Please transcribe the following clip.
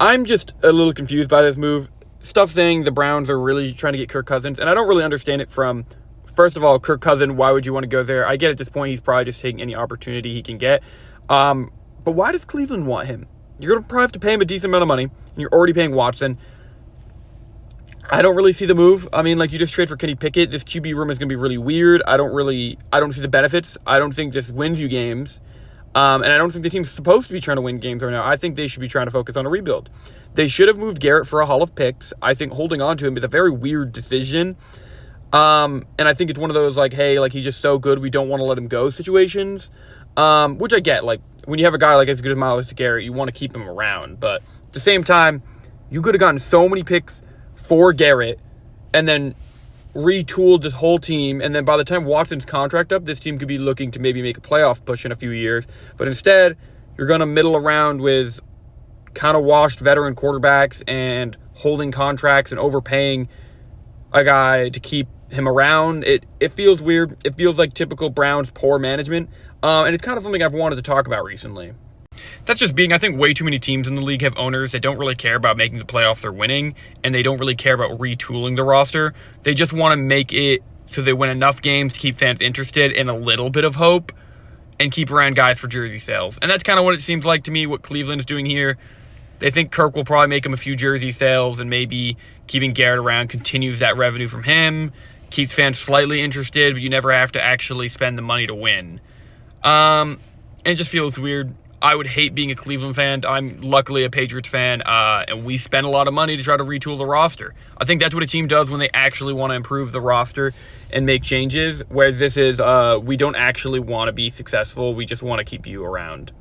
I'm just a little confused by this move. Stuff saying the Browns are really trying to get Kirk Cousins, and I don't really understand it from, first of all, Kirk Cousins, why would you want to go there? I get at this point he's probably just taking any opportunity he can get. But why does Cleveland want him? You're going to probably have to pay him a decent amount of money, and you're already paying Watson. I don't really see the move. I mean, like, you just trade for Kenny Pickett. This QB room is going to be really weird. I don't see the benefits. I don't think this wins you games. And I don't think the team's supposed to be trying to win games right now. I think they should be trying to focus on a rebuild. They should have moved Garrett for a haul of picks. I think holding on to him is a very weird decision. And I think it's one of those, like, hey, like, he's just so good, we don't want to let him go situations. Which I get. Like, when you have a guy like as good as Myles Garrett, you want to keep him around. But at the same time, you could have gotten so many picks for Garrett and then retooled this whole team, and then by the time Watson's contract up, this team could be looking to maybe make a playoff push in a few years. But instead, you're going to middle around with kind of washed veteran quarterbacks and holding contracts and overpaying a guy to keep him around. It feels weird. It feels like typical Browns poor management, and it's kind of something I've wanted to talk about recently. That's just being, I think way too many teams in the league have owners that don't really care about making the playoffs or winning, and they don't really care about retooling the roster. They just want to make it so they win enough games to keep fans interested and a little bit of hope and keep around guys for jersey sales. And that's kind of what it seems like to me what Cleveland's doing here. They think Kirk will probably make him a few jersey sales, and maybe keeping Garrett around continues that revenue from him, keeps fans slightly interested, but you never have to actually spend the money to win. And it just feels weird. I would hate being a Cleveland fan. I'm luckily a Patriots fan, and we spend a lot of money to try to retool the roster. I think that's what a team does when they actually want to improve the roster and make changes, whereas this is we don't actually want to be successful. We just want to keep you around.